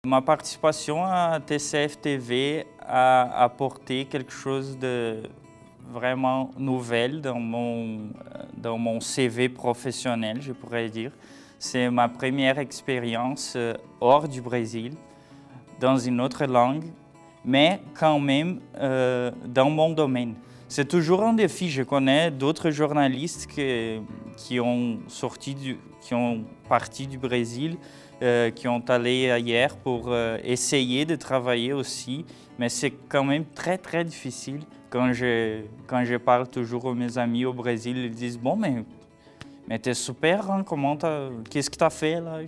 Ma participation à TCF TV a apporté quelque chose de vraiment nouvel dans mon CV professionnel, je pourrais dire. C'est ma première expérience hors du Brésil, dans une autre langue, mais quand même dans mon domaine. C'est toujours un défi. Je connais d'autres journalistes qui ont parti du Brésil, qui ont allé ailleurs pour essayer de travailler aussi, mais c'est quand même très très difficile. Quand je parle toujours à mes amis au Brésil, ils disent bon mais t'es super, hein, qu'est-ce que t'as fait là?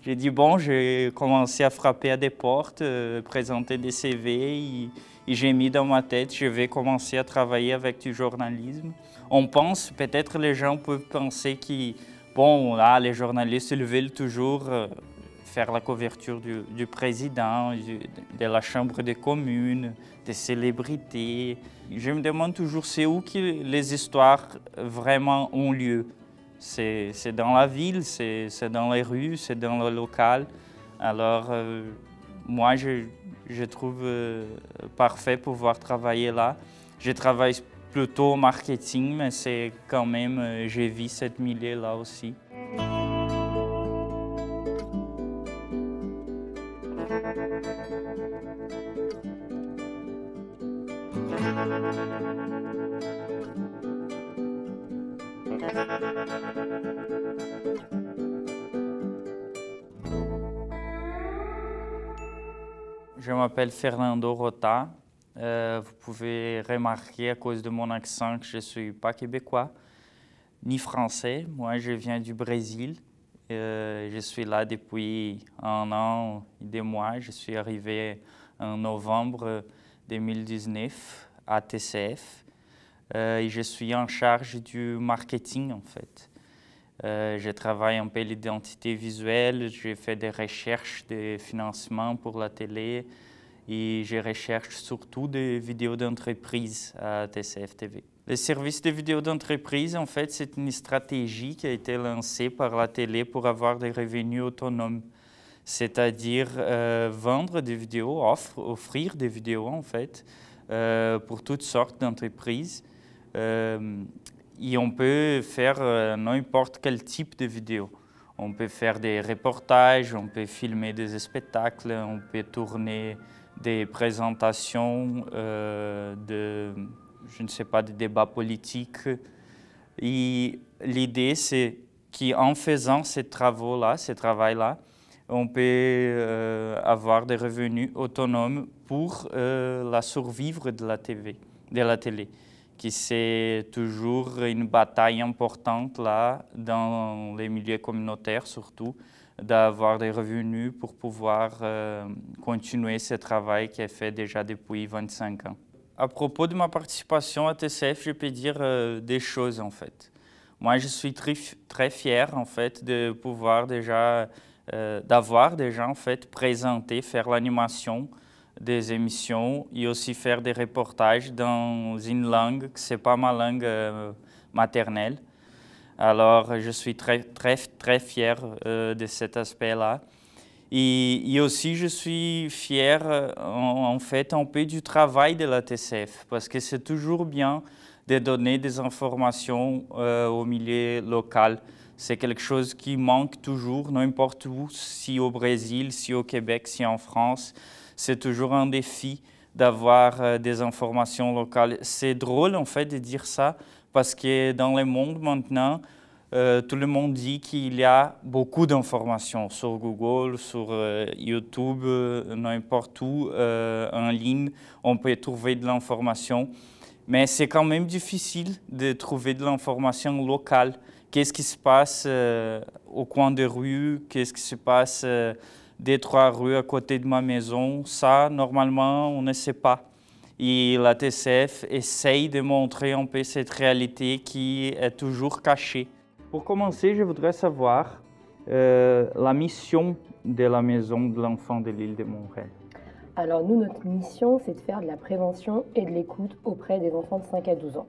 J'ai dit bon, j'ai commencé à frapper à des portes, présenter des CV et j'ai mis dans ma tête, je vais commencer à travailler avec du journalisme. On pense, peut-être les gens peuvent penser bon, là, les journalistes, ils veulent toujours faire la couverture du président, de la Chambre des communes, des célébrités. Je me demande toujours c'est où que les histoires vraiment ont lieu. C'est dans la ville, c'est dans les rues, c'est dans le local. Alors moi, je trouve parfait pouvoir travailler là. Je travaille plutôt au marketing, mais c'est quand même, j'ai vu cette milieu là aussi. Je m'appelle Fernando Rota. Vous pouvez remarquer à cause de mon accent que je ne suis pas québécois ni français. Moi, je viens du Brésil. Je suis là depuis 1 an et 2 mois. Je suis arrivé en novembre 2019 à TCF. Et je suis en charge du marketing, en fait. Je travaille un peu l'identité visuelle, j'ai fait des recherches de financement pour la télé et je recherche surtout des vidéos d'entreprise à TCF TV. Le service de vidéos d'entreprise, en fait, c'est une stratégie qui a été lancée par la télé pour avoir des revenus autonomes, c'est-à-dire vendre des vidéos, offrir des vidéos, en fait, pour toutes sortes d'entreprises. Et on peut faire n'importe quel type de vidéo. On peut faire des reportages, on peut filmer des spectacles, on peut tourner des présentations je ne sais pas, des débats politiques. Et l'idée, c'est qu'en faisant ces travail-là, on peut avoir des revenus autonomes pour la survivre de la télé. Qui c'est toujours une bataille importante là, dans les milieux communautaires surtout, d'avoir des revenus pour pouvoir continuer ce travail qui est fait déjà depuis 25 ans. À propos de ma participation à TCF, je peux dire des choses en fait. Moi, je suis très fier en fait de pouvoir d'avoir déjà en fait présenté, faire l'animation des émissions et aussi faire des reportages dans une langue que ce n'est pas ma langue maternelle. Alors, je suis très fier de cet aspect-là. Et aussi, je suis fier en fait un peu du travail de la TCF parce que c'est toujours bien de donner des informations au milieu local. C'est quelque chose qui manque toujours, n'importe où, si au Brésil, si au Québec, si en France. C'est toujours un défi d'avoir des informations locales. C'est drôle en fait de dire ça parce que dans le monde maintenant, tout le monde dit qu'il y a beaucoup d'informations sur Google, sur YouTube, n'importe où, en ligne. On peut trouver de l'information, mais c'est quand même difficile de trouver de l'information locale. Qu'est-ce qui se passe au coin des rues? Qu'est-ce qui se passe 2-3 rues à côté de ma maison? Ça, normalement, on ne sait pas. Et la TCF essaye de montrer un peu cette réalité qui est toujours cachée. Pour commencer, je voudrais savoir la mission de la Maison de l'Enfant de l'île de Montréal. Alors nous, notre mission, c'est de faire de la prévention et de l'écoute auprès des enfants de 5 à 12 ans.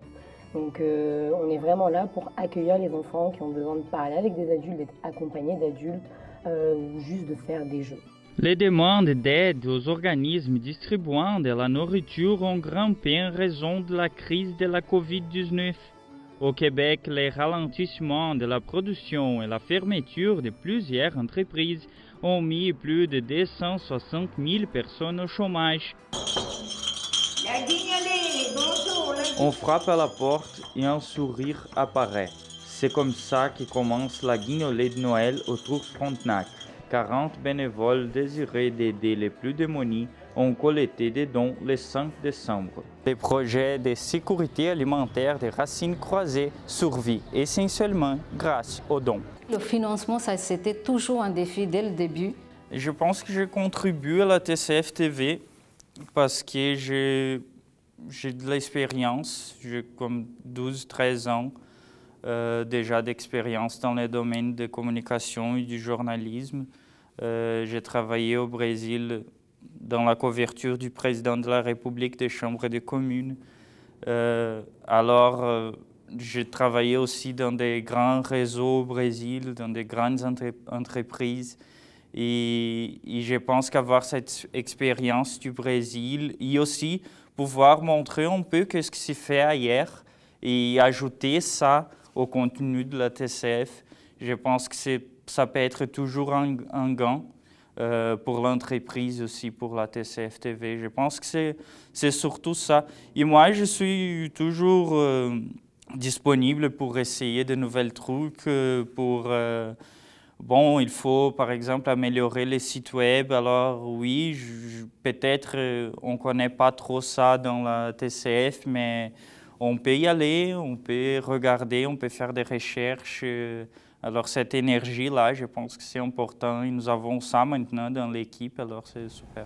Donc on est vraiment là pour accueillir les enfants qui ont besoin de parler avec des adultes, d'être accompagnés d'adultes ou juste de faire des jeux. Les demandes d'aide aux organismes distribuant de la nourriture ont grimpé en raison de la crise de la COVID-19. Au Québec, les ralentissements de la production et la fermeture de plusieurs entreprises ont mis plus de 260 000 personnes au chômage. On frappe à la porte et un sourire apparaît. C'est comme ça que commence la guignolée de Noël au Trou Frontenac. 40 bénévoles désireux d'aider les plus démunis ont collecté des dons le 5 décembre. Les projets de sécurité alimentaire des Racines Croisées survivent essentiellement grâce aux dons. Le financement, ça c'était toujours un défi dès le début. Je pense que je contribue à la TCF TV parce que j'ai de l'expérience, j'ai comme 12-13 ans déjà d'expérience dans les domaines de communication et du journalisme. J'ai travaillé au Brésil dans la couverture du président de la République des chambres de communes. J'ai travaillé aussi dans des grands réseaux au Brésil, dans des grandes entreprises. Et je pense qu'avoir cette expérience du Brésil et aussi pouvoir montrer un peu ce qui s'est fait ailleurs et ajouter ça au contenu de la TCF, je pense que ça peut être toujours un gain pour l'entreprise aussi, pour la TCF TV. Je pense que c'est surtout ça. Et moi, je suis toujours disponible pour essayer de nouvelles trucs, Bon, il faut par exemple améliorer les sites web. Alors oui, peut-être on ne connaît pas trop ça dans la TCF, mais on peut y aller, on peut regarder, on peut faire des recherches. Alors cette énergie-là, je pense que c'est important et nous avons ça maintenant dans l'équipe, alors c'est super.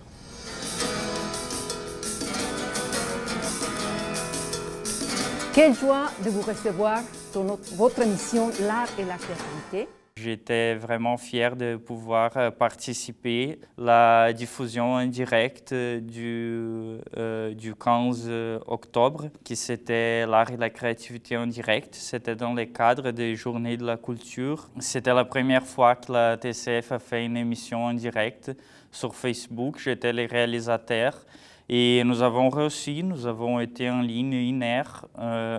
Quelle joie de vous recevoir sur votre émission L'art et la créativité. J'étais vraiment fier de pouvoir participer à la diffusion en direct du 15 octobre, qui c'était l'art et la créativité en direct. C'était dans le cadre des Journées de la culture. C'était la première fois que la TCF a fait une émission en direct sur Facebook. J'étais le réalisateur. Et nous avons réussi, nous avons été en ligne 1 heure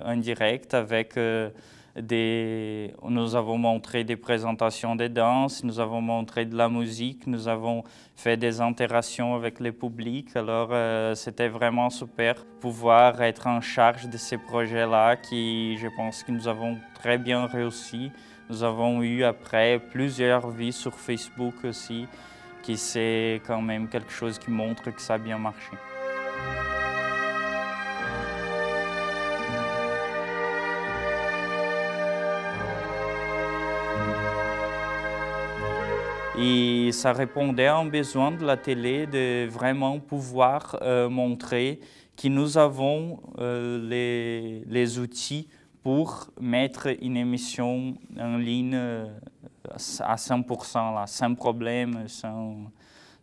en direct avec nous avons montré des présentations de danse, nous avons montré de la musique, nous avons fait des interactions avec le public. Alors, c'était vraiment super pouvoir être en charge de ces projets-là qui, je pense que nous avons très bien réussi. Nous avons eu après plusieurs vues sur Facebook aussi, qui c'est quand même quelque chose qui montre que ça a bien marché. Et ça répondait à un besoin de la télé de vraiment pouvoir montrer que nous avons les outils pour mettre une émission en ligne à 100%, là, sans problème, sans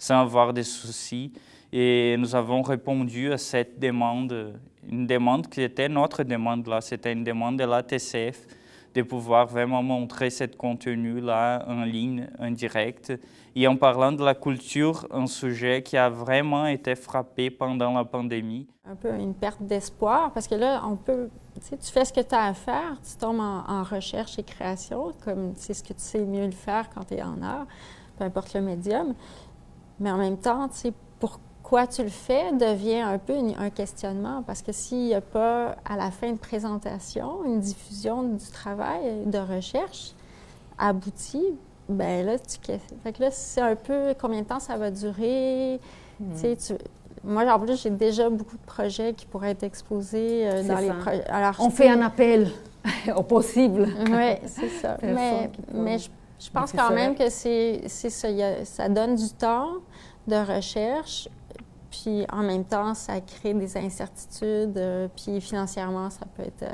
avoir de soucis. Et nous avons répondu à cette demande, une demande qui était notre demande là, c'était une demande de la TCF, de pouvoir vraiment montrer ce contenu-là en ligne, en direct. Et en parlant de la culture, un sujet qui a vraiment été frappé pendant la pandémie. Un peu une perte d'espoir, parce que là, tu fais ce que tu as à faire, tu tombes en recherche et création, comme c'est ce que tu sais mieux le faire quand tu es en art, peu importe le médium. Mais en même temps, tu sais, pourquoi tu le fais devient un peu un questionnement, parce que s'il n'y a pas, à la fin de présentation, une diffusion du travail de recherche aboutie, ben là, fait que là, c'est un peu combien de temps ça va durer. Moi, en plus, j'ai déjà beaucoup de projets qui pourraient être exposés dans les projets. On fait un appel au possible. Oui, c'est ça. Mais je pense quand même que c'est ça. Ça donne du temps de recherche, puis en même temps, ça crée des incertitudes, puis financièrement, ça peut être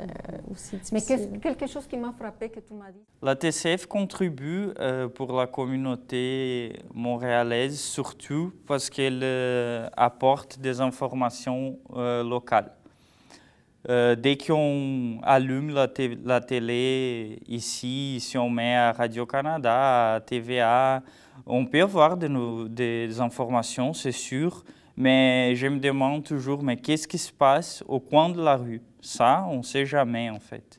aussi difficile. Mais quelque chose qui m'a frappé que tu m'as dit. La TCF contribue pour la communauté montréalaise, surtout parce qu'elle apporte des informations locales. Dès qu'on allume la télé ici, si on met à Radio-Canada, à TVA, on peut avoir des informations, c'est sûr, mais je me demande toujours, mais qu'est-ce qui se passe au coin de la rue? Ça, on ne sait jamais en fait.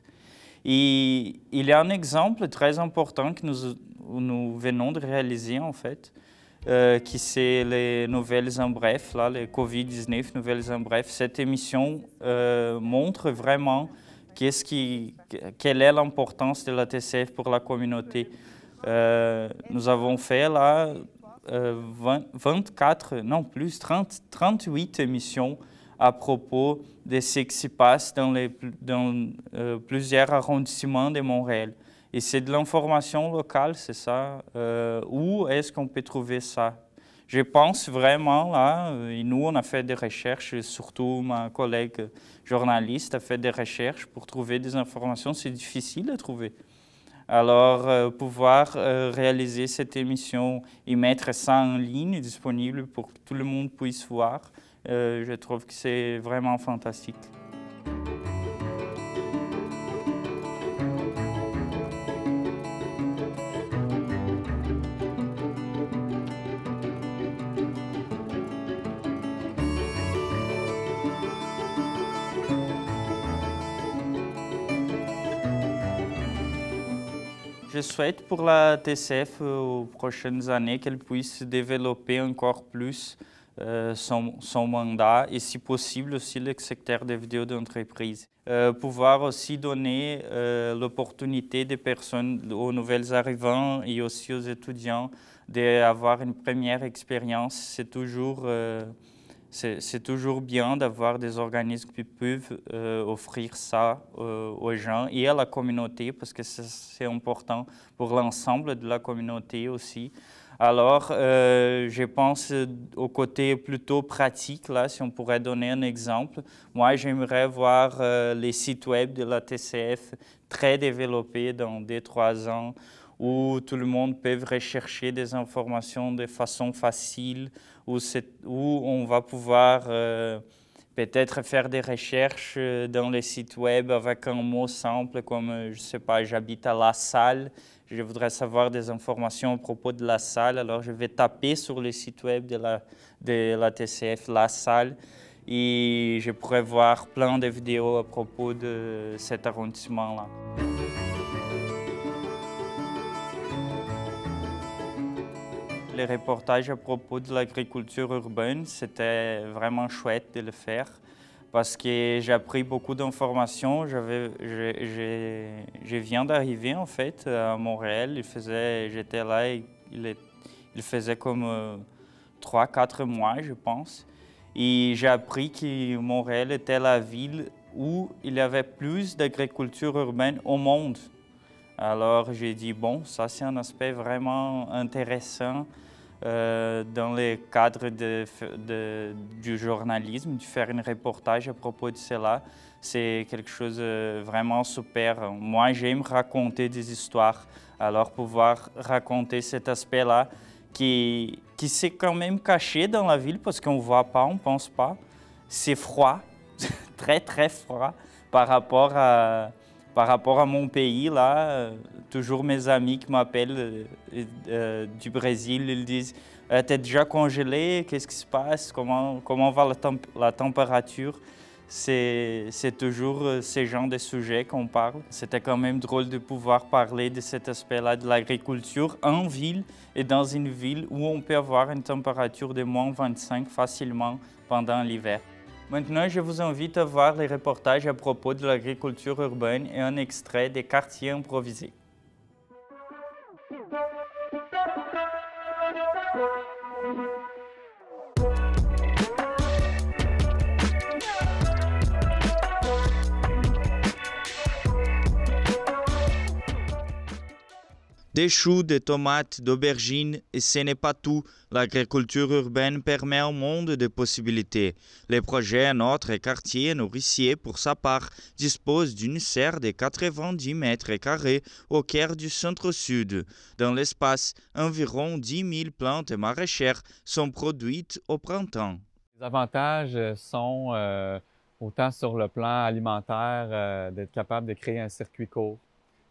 Et il y a un exemple très important que nous venons de réaliser en fait, qui c'est les nouvelles en bref, là, les Covid-19 nouvelles en bref. Cette émission montre vraiment quelle est l'importance de la TCF pour la communauté. Nous avons fait là 38 émissions à propos de ce qui se passe dans plusieurs arrondissements de Montréal. Et c'est de l'information locale, c'est ça. Où est-ce qu'on peut trouver ça? Je pense vraiment, là, et nous, on a fait des recherches, surtout ma collègue journaliste a fait des recherches pour trouver des informations. C'est difficile à trouver. Alors, pouvoir réaliser cette émission et mettre ça en ligne, disponible pour que tout le monde puisse voir, je trouve que c'est vraiment fantastique. Je souhaite pour la TCF aux prochaines années qu'elle puisse développer encore plus son mandat et si possible aussi le secteur des vidéos d'entreprise. Pouvoir aussi donner l'opportunité des personnes, aux nouvelles arrivants et aussi aux étudiants d'avoir une première expérience. C'est toujours bien d'avoir des organismes qui peuvent offrir ça aux gens et à la communauté parce que c'est important pour l'ensemble de la communauté aussi. Alors, je pense au côté plutôt pratique, là, si on pourrait donner un exemple. Moi, j'aimerais voir les sites web de la TCF très développés dans 2-3 ans, où tout le monde peut rechercher des informations de façon facile, où on va pouvoir peut-être faire des recherches dans les sites web avec un mot simple comme, je ne sais pas, j'habite à La Salle, je voudrais savoir des informations à propos de La Salle, alors je vais taper sur le site web de la TCF La Salle et je pourrais voir plein de vidéos à propos de cet arrondissement-là. Les reportages à propos de l'agriculture urbaine, c'était vraiment chouette de le faire parce que j'ai appris beaucoup d'informations. Je viens d'arriver en fait à Montréal. J'étais là, il faisait comme 3-4 mois, je pense. Et j'ai appris que Montréal était la ville où il y avait plus d'agriculture urbaine au monde. Alors j'ai dit, bon, ça c'est un aspect vraiment intéressant dans le cadre du journalisme, de faire un reportage à propos de cela. C'est quelque chose de vraiment super. Moi, j'aime raconter des histoires. Alors pouvoir raconter cet aspect-là qui s'est quand même caché dans la ville parce qu'on ne voit pas, on ne pense pas. C'est froid, très très froid par rapport à mon pays, là, toujours mes amis qui m'appellent du Brésil, ils disent « T'es déjà congelé? Qu'est-ce qui se passe? Comment va la température ?» C'est toujours ces genres de sujets qu'on parle. C'était quand même drôle de pouvoir parler de cet aspect-là de l'agriculture en ville et dans une ville où on peut avoir une température de moins 25 facilement pendant l'hiver. Maintenant, je vous invite à voir les reportages à propos de l'agriculture urbaine et un extrait des quartiers improvisés. Des choux, des tomates, d'aubergines, et ce n'est pas tout. L'agriculture urbaine permet un monde de possibilités. Le projet Notre quartier nourricier, pour sa part, dispose d'une serre de 90 mètres carrés au cœur du centre-sud. Dans l'espace, environ 10 000 plantes maraîchères sont produites au printemps. Les avantages sont autant sur le plan alimentaire, d'être capable de créer un circuit court.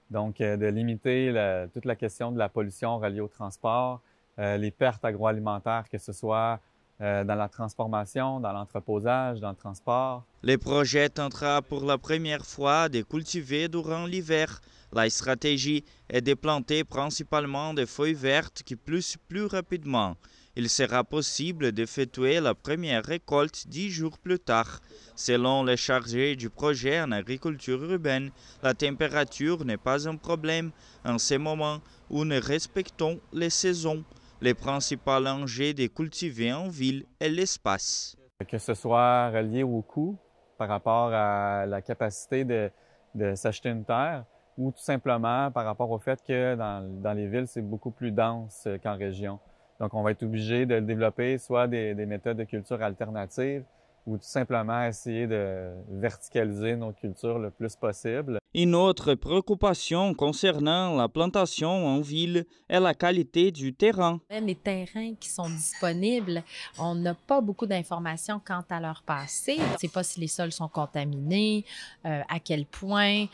Donc, de limiter toute la question de la pollution reliée au transport, les pertes agroalimentaires, que ce soit dans la transformation, dans l'entreposage, dans le transport. Le projet tentera pour la première fois de cultiver durant l'hiver. La stratégie est de planter principalement des feuilles vertes qui poussent plus rapidement. Il sera possible d'effectuer la première récolte 10 jours plus tard. Selon les chargés du projet en agriculture urbaine, la température n'est pas un problème en ce moment où nous respectons les saisons. Le principal enjeu de cultiver en ville est l'espace. Que ce soit relié au coût par rapport à la capacité de s'acheter une terre ou tout simplement par rapport au fait que dans les villes, c'est beaucoup plus dense qu'en région. Donc, on va être obligé de développer soit des méthodes de culture alternatives ou tout simplement essayer de verticaliser nos cultures le plus possible. Une autre préoccupation concernant la plantation en ville est la qualité du terrain. Les terrains qui sont disponibles, on n'a pas beaucoup d'informations quant à leur passé. On ne sait pas si les sols sont contaminés, à quel point.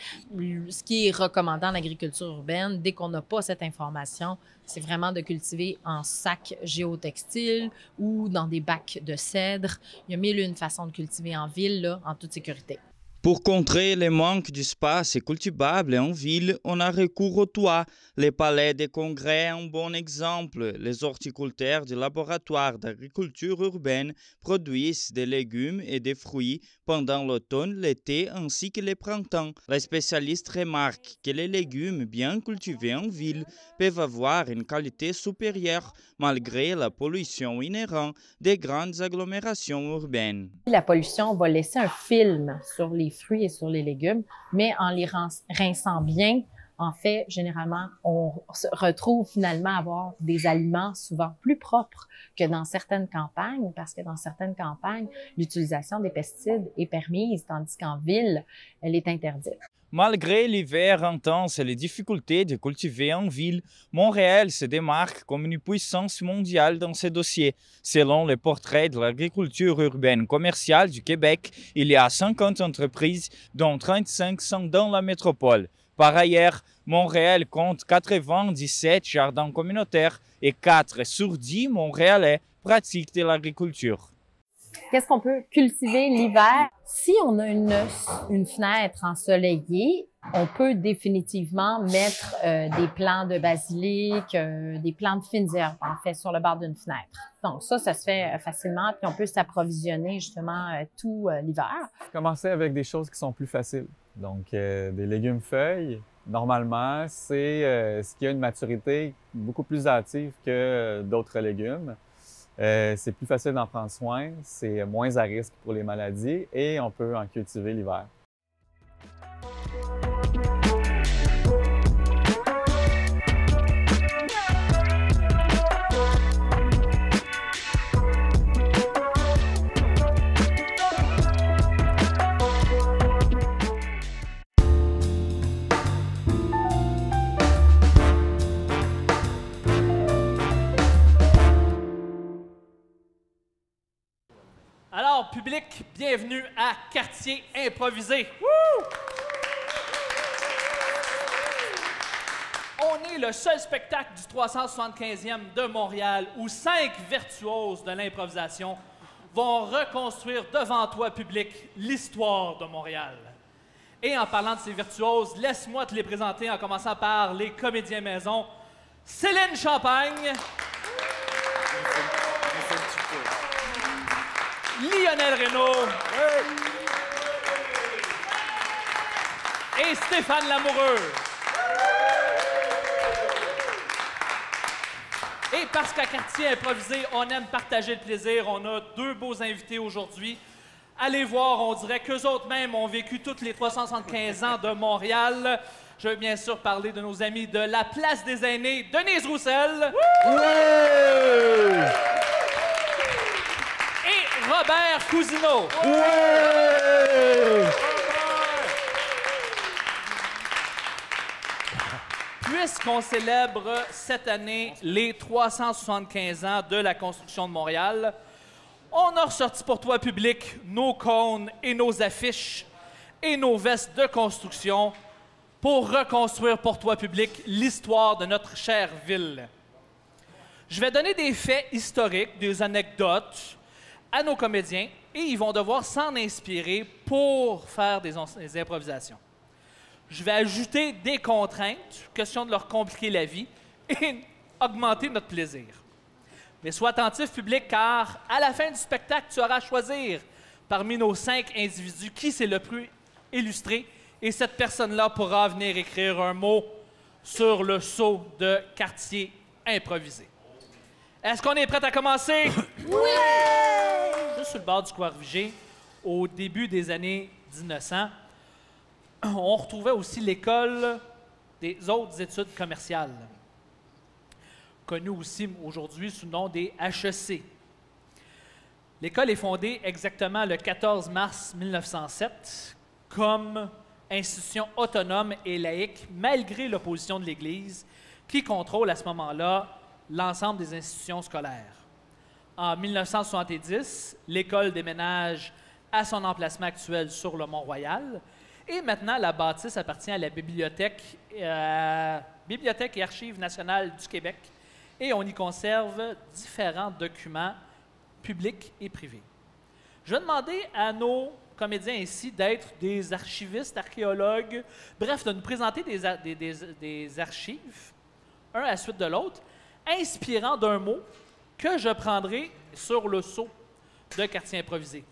Ce qui est recommandé en agriculture urbaine, dès qu'on n'a pas cette information, c'est vraiment de cultiver en sacs géotextiles ou dans des bacs de cèdre. Il y a mille et une façons de cultiver en ville, là, en toute sécurité. Pour contrer le manque d'espace cultivable en ville, on a recours au toit. Les palais de congrès sont un bon exemple. Les horticulteurs du laboratoire d'agriculture urbaine produisent des légumes et des fruits pendant l'automne, l'été ainsi que le printemps. Les spécialistes remarquent que les légumes bien cultivés en ville peuvent avoir une qualité supérieure malgré la pollution inhérente des grandes agglomérations urbaines. La pollution va laisser un film sur les fruits et sur les légumes, mais en les rinçant bien, en fait, généralement, on se retrouve finalement à avoir des aliments souvent plus propres que dans certaines campagnes, parce que dans certaines campagnes, l'utilisation des pesticides est permise, tandis qu'en ville, elle est interdite. Malgré l'hiver intense et les difficultés de cultiver en ville, Montréal se démarque comme une puissance mondiale dans ce dossier. Selon le portrait de l'agriculture urbaine commerciale du Québec, il y a 50 entreprises, dont 35 sont dans la métropole. Par ailleurs, Montréal compte 97 jardins communautaires et 4 sur 10 Montréalais pratiquent de l'agriculture. Qu'est-ce qu'on peut cultiver l'hiver? Si on a une fenêtre ensoleillée, on peut définitivement mettre des plants de basilic, des plants de fines herbes, en fait, sur le bord d'une fenêtre. Donc ça se fait facilement, puis on peut s'approvisionner justement tout l'hiver. Commencer avec des choses qui sont plus faciles. Donc, des légumes feuilles, normalement, c'est ce qui a une maturité beaucoup plus hâtive que d'autres légumes. C'est plus facile d'en prendre soin, c'est moins à risque pour les maladies et on peut en cultiver l'hiver. Alors, public, bienvenue à Quartier improvisé. Wouh! On est le seul spectacle du 375e de Montréal où 5 virtuoses de l'improvisation vont reconstruire devant toi, public, l'histoire de Montréal. Et en parlant de ces virtuoses, laisse-moi te les présenter en commençant par les comédiens maison. Céline Champagne. Lionel Reynaud. Et Stéphane Lamoureux. Et parce qu'à Quartier improvisé, on aime partager le plaisir, on a 2 beaux invités aujourd'hui. Allez voir, on dirait qu'eux autres mêmes ont vécu toutes les 375 ans de Montréal. Je veux bien sûr parler de nos amis de la Place des Aînés, Denise Roussel. Ouais! Et Robert Cousineau. Ouais! Puisqu'on célèbre cette année les 375 ans de la construction de Montréal, On a ressorti pour toi, public, nos cônes et nos affiches et nos vestes de construction pour reconstruire pour toi, public, l'histoire de notre chère ville. Je vais donner des faits historiques, des anecdotes à nos comédiens et ils vont devoir s'en inspirer pour faire des improvisations. Je vais ajouter des contraintes, question de leur compliquer la vie et augmenter notre plaisir. Mais sois attentif, public, car à la fin du spectacle, tu auras à choisir parmi nos 5 individus qui c'est le plus illustré et cette personne-là pourra venir écrire un mot sur le sceau de quartier improvisé. Est-ce qu'on est prêt à commencer? Oui! Juste sur le bord du Square Vigée, au début des années 1900, on retrouvait aussi l'école des hautes études commerciales, connue aussi aujourd'hui sous le nom des HEC. L'école est fondée exactement le 14 mars 1907 comme institution autonome et laïque, malgré l'opposition de l'Église, qui contrôle à ce moment-là l'ensemble des institutions scolaires. En 1970, l'école déménage à son emplacement actuel sur le Mont-Royal, et maintenant la bâtisse appartient à la Bibliothèque et Archives nationales du Québec, et on y conserve différents documents publics et privés. Je vais demander à nos comédiens ici d'être des archivistes, archéologues, bref, de nous présenter des archives, un à la suite de l'autre, inspirant d'un mot que je prendrai sur le sceau de quartier improvisé.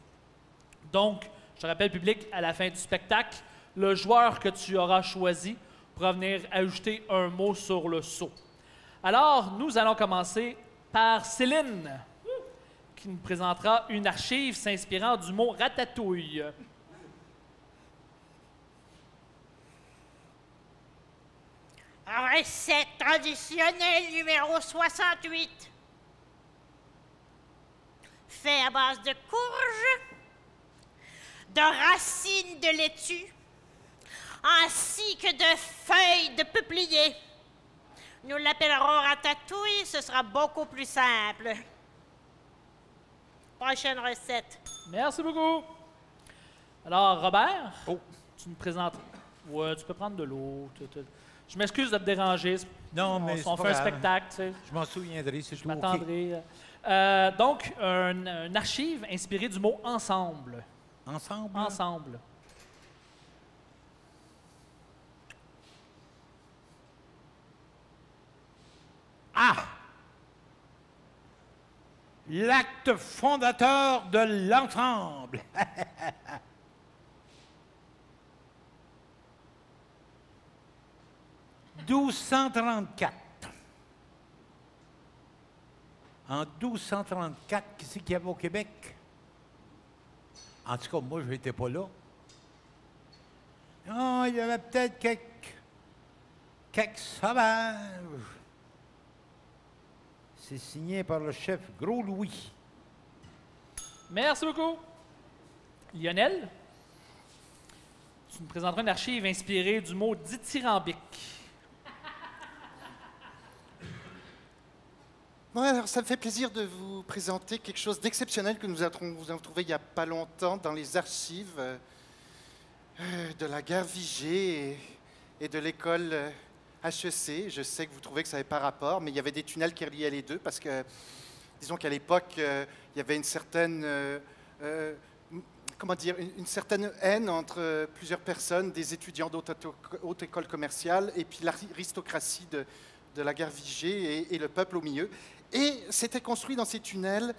Donc, je te rappelle, public, à la fin du spectacle, le joueur que tu auras choisi pourra venir ajouter un mot sur le sceau. Alors, nous allons commencer par Céline, qui nous présentera une archive s'inspirant du mot ratatouille. Recette traditionnelle numéro 68. Fait à base de courges, de racines de laitue, ainsi que de feuilles de peuplier. Nous l'appellerons ratatouille, ce sera beaucoup plus simple. Prochaine recette. Merci beaucoup. Alors, Robert, tu nous présentes... Ouais, tu peux prendre de l'eau. Je m'excuse de te déranger. Non, mais on fait un spectacle, tu sais. Je m'en souviendrai, c'est tout. Je m'attendrai. Donc, une archive inspirée du mot « ensemble ». Ensemble? Ensemble. Ah! L'acte fondateur de l'ensemble. 1234. En 1234, qui c'est qu'il y avait au Québec? En tout cas, moi, je n'étais pas là. Oh, il y avait peut-être quelques sauvages. C'est signé par le chef Gros Louis. Merci beaucoup. Lionel, tu nous présenteras une archive inspirée du mot dithyrambique. Ouais, alors ça me fait plaisir de vous présenter quelque chose d'exceptionnel que nous avons trouvé il n'y a pas longtemps dans les archives de la gare Vigée et de l'école HEC. Je sais que vous trouvez que ça n'avait pas rapport, mais il y avait des tunnels qui reliaient les deux parce que, disons qu'à l'époque, il y avait une certaine, une certaine haine entre plusieurs personnes, des étudiants d'haute école commerciale et puis l'aristocratie de la gare Vigée et le peuple au milieu. Et s'étaient construits dans ces tunnels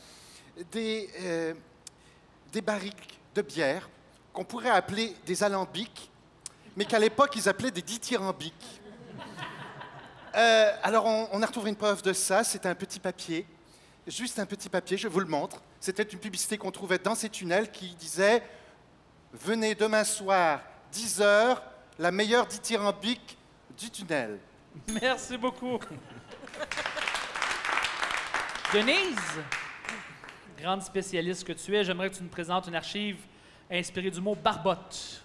des barriques de bière qu'on pourrait appeler des alambics, mais qu'à l'époque, ils appelaient des dithyrambiques. Alors, on a retrouvé une preuve de ça. C'était un petit papier, juste un petit papier, je vous le montre. C'était une publicité qu'on trouvait dans ces tunnels qui disait « Venez demain soir, 10 h, la meilleure dithyrambique du tunnel. » Merci beaucoup. Denise, grande spécialiste que tu es, j'aimerais que tu nous présentes une archive inspirée du mot barbotte.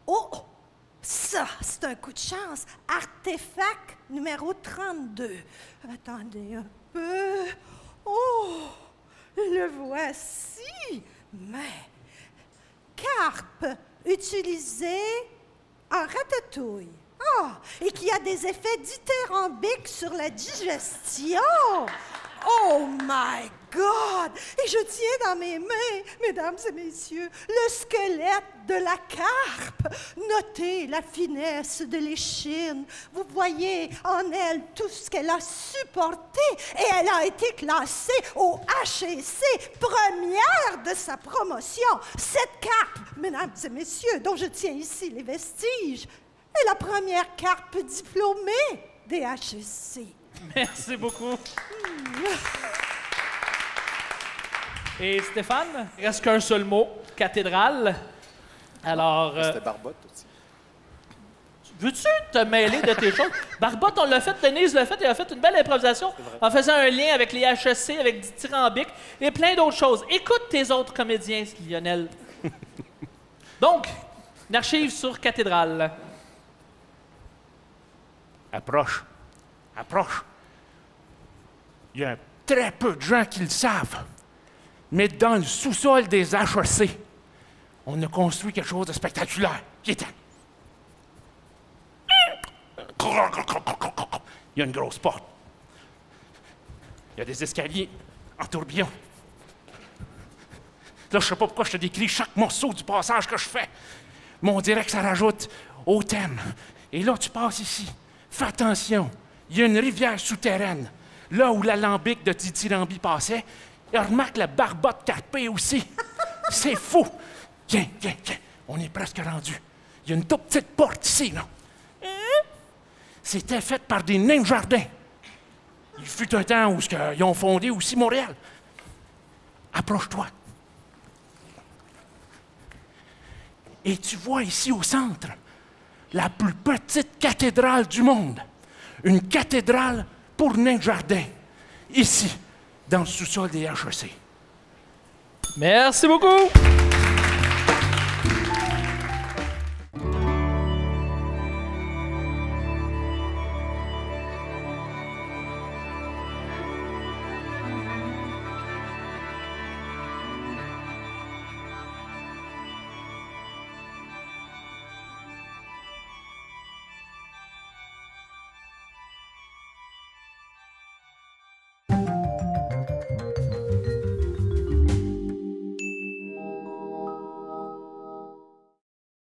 Oh! Ça, c'est c'est un coup de chance. Artefact numéro 32. Attendez un peu. Oh, le voici. Mais, carpe utilisée en ratatouille. Ah, et qui a des effets dithyrambiques sur la digestion. Oh my God! Et je tiens dans mes mains, mesdames et messieurs, le squelette de la carpe. Notez la finesse de l'échine. Vous voyez en elle tout ce qu'elle a supporté et elle a été classée au HEC, première de sa promotion. Cette carpe, mesdames et messieurs, dont je tiens ici les vestiges, est la première carpe diplômée des HEC. Merci beaucoup. Et Stéphane, il reste qu'un seul mot, cathédrale. Alors... C'était Barbotte aussi. Veux-tu te mêler de tes choses? Barbotte, on l'a fait, Denise l'a fait, elle a fait une belle improvisation en faisant un lien avec les HEC, avec dithyrambique et plein d'autres choses. Écoute tes autres comédiens, Lionel. Donc, une archive sur cathédrale. Approche. Approche. Il y a très peu de gens qui le savent. Mais dans le sous-sol des HEC, on a construit quelque chose de spectaculaire. Qui-t'en? Il y a une grosse porte. Il y a des escaliers en tourbillon. Là, je sais pas pourquoi je te décris chaque morceau du passage que je fais. Mais on dirait que ça rajoute au thème. Et là, tu passes ici. Fais attention. Il y a une rivière souterraine. Là où l'alambic de Dithyrambi passait, et remarque la barbotte carpée aussi. C'est fou. Viens, viens, viens. On est presque rendu. Il y a une toute petite porte ici, là. C'était fait par des nains de jardin. Il fut un temps où ils ont fondé aussi Montréal. Approche-toi. Et tu vois ici au centre la plus petite cathédrale du monde. Une cathédrale pour nains de jardin. Ici, dans le sous-sol des HEC. Merci beaucoup.